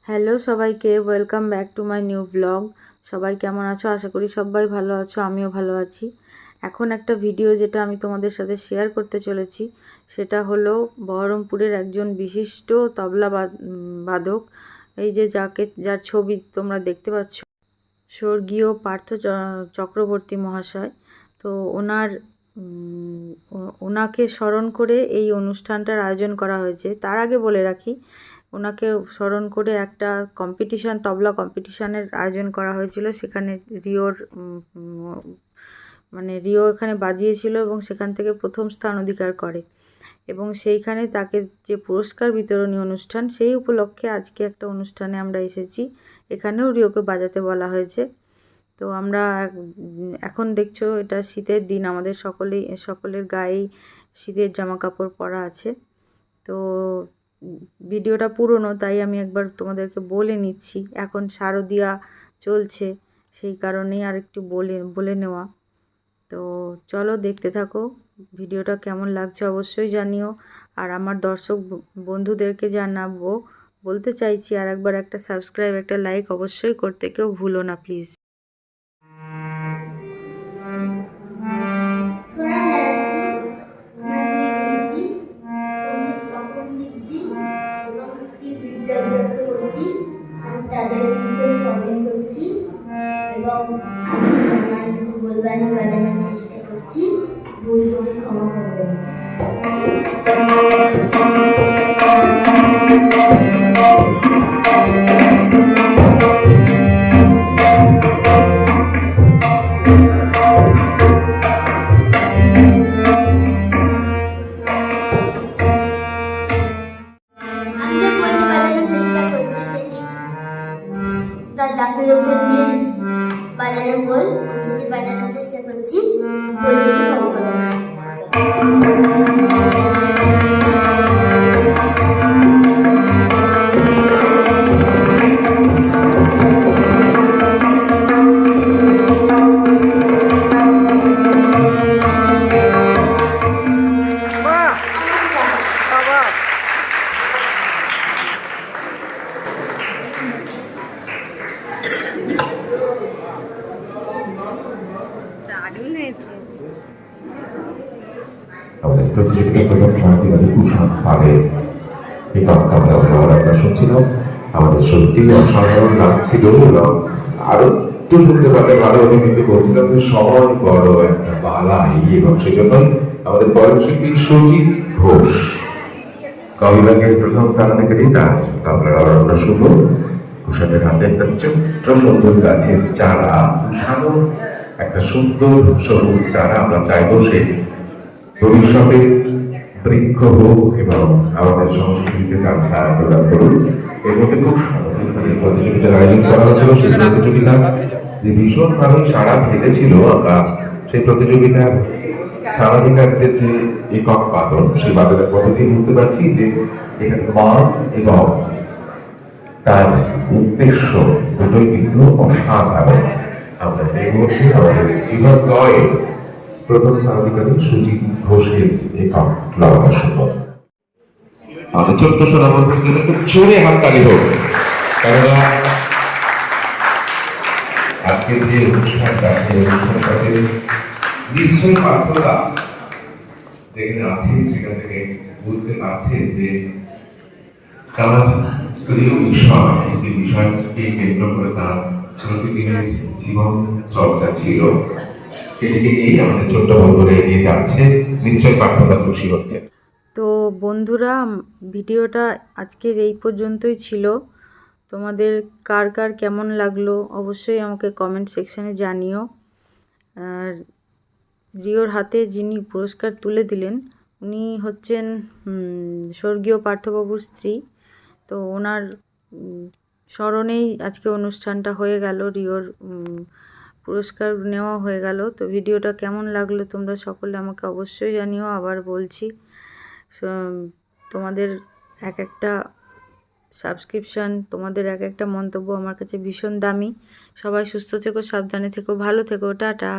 Hello সবাইকে, welcome back to my new blog. সবাই কেমন আছো? আশা করি সবাই ভালো আছো, আমিও ভালো আছি। এখন একটা ভিডিও যেটা আমি তোমাদের সাথে শেয়ার করতে চলেছি, সেটা হলো বহরমপুরের একজন বিশিষ্ট তবলা বাদক, এই যে যার ছবি তোমরা দেখতে পাচ্ছ, স্বর্গীয় পার্থ চক্রবর্তী মহাশয়। তো ওনাকে স্মরণ করে এই অনুষ্ঠানটার আয়োজন করা হয়েছে। তার আগে বলে রাখি, ওনাকে স্মরণ করে একটা কম্পিটিশান, তবলা কম্পিটিশানের আয়োজন করা হয়েছিল। সেখানে রিও এখানে বাজিয়েছিল এবং সেখান থেকে প্রথম স্থান অধিকার করে, এবং সেইখানে তাকে যে পুরস্কার বিতরণী অনুষ্ঠান, সেই উপলক্ষে আজকে একটা অনুষ্ঠানে আমরা এসেছি। এখানেও রিওকে বাজাতে বলা হয়েছে। তো আমরা এখন দেখছো, এটা শীতের দিন, আমাদের সকলের গায়েই শীতের জামা কাপড় পরা আছে। তো ভিডিওটা পুরনো, তাই আমি একবার তোমাদেরকে বলে নিচ্ছি। এখন শারদিয়া চলছে, সেই কারণেই আর একটু বলে নেওয়া। তো চলো দেখতে থাকো, ভিডিওটা কেমন লাগছে অবশ্যই জানিও। আর আমার দর্শক বন্ধুদেরকে বলতে চাইছি, আর একবার একটা সাবস্ক্রাইব, একটা লাইক অবশ্যই করতে কেউ ভুলো না প্লিজ। তাদের স্মরণ করছি এবং আমি কিছু বলবার বাজানোর চেষ্টা করছি। ভুল করে ক্ষমা করবেন। ডাকের দিন বাজারে বল যদি বাজানোর চেষ্টা করছি, বল যদি ক্ষমা করবেন। আমাদের প্রতিযোগিতা এই বাক্যটা আমরা শুনছিলাম। আমাদের সত্যি অসাধারণ লাগছিল, আরো একটু শুনতে পারলে ভালো হতো, কিন্তু বলছিলাম যে সময় বড় একটা বালাই, এবং সেই জন্যই আমাদের পরিবেশিল্পী সুজিত ঘোষ কবিরাগের প্রথম স্থান থেকে তার তবলার আমরা শুনবো। ঘোষাদের হাতে একটা ছোট্ট সুন্দর গাছের চারা, একটা সুন্দর সবুজ চারা। আমরা চাইবো সে ভবিষ্যতে বৃক্ষ হোক এবং আমাদের সংস্কৃতিতে তার ছায়া প্রদান করুন। এর মধ্যে খুব স্বাভাবিকভাবে প্রতিযোগিতার আয়োজন করা হয়েছিল। সেই প্রতিযোগিতা যে ভীষণভাবে সাড়া ফেলেছিল, আমরা সেই প্রতিযোগিতার স্থানাধিকারদের যে একক বাদন, সেই বাদনের পদ্ধতি বুঝতে পারছি যে এখানে মান এবং তার উদ্দেশ্য দুটোই কিন্তু অসাধারণ। আমরা এই মুহূর্তে আমাদের বিভাগ গয়ে প্রথম স্থানাধিকারী সুজিত ঘোষের একক লড়াই শুনব। আমাদের ছোট্ট সোনা বন্ধুর জন্য একটু জোরে হাততালি হোক, কেননা আজকের যে অনুষ্ঠানটা, সেই অনুষ্ঠানটাতে নিশ্চয়ই পার্থতা যেখানে আছে সেখান থেকে বুঝতে পারছে যে তার প্রিয় বিষয়, সেই বিষয়কে কেন্দ্র করে তার প্রতিদিনের জীবন চর্চা ছিল। সেটিকে নিয়ে আমাদের ছোট্ট বন্ধুরা এগিয়ে যাচ্ছে, নিশ্চয়ই পাঠ্যটা খুশি হচ্ছে। তো বন্ধুরা, ভিডিওটা আজকের এই পর্যন্তই ছিল। তোমাদের কার কার কেমন লাগলো অবশ্যই আমাকে কমেন্ট সেকশানে জানিও। আর রিওর হাতে যিনি পুরস্কার তুলে দিলেন, উনি হচ্ছেন স্বর্গীয় পার্থবাবুর স্ত্রী। তো ওনার স্মরণেই আজকে অনুষ্ঠানটা হয়ে গেল, রিওর পুরস্কার নেওয়া হয়ে গেল। তো ভিডিওটা কেমন লাগলো তোমরা সকলে আমাকে অবশ্যই জানিও। আবার বলছি, তোমাদের এক একটা সাবস্ক্রিপশান, তোমাদের এক একটা মন্তব্য আমার কাছে ভীষণ দামি। সবাই সুস্থ থেকো, সাবধানে থেকো, ভালো থেকো, টাটা।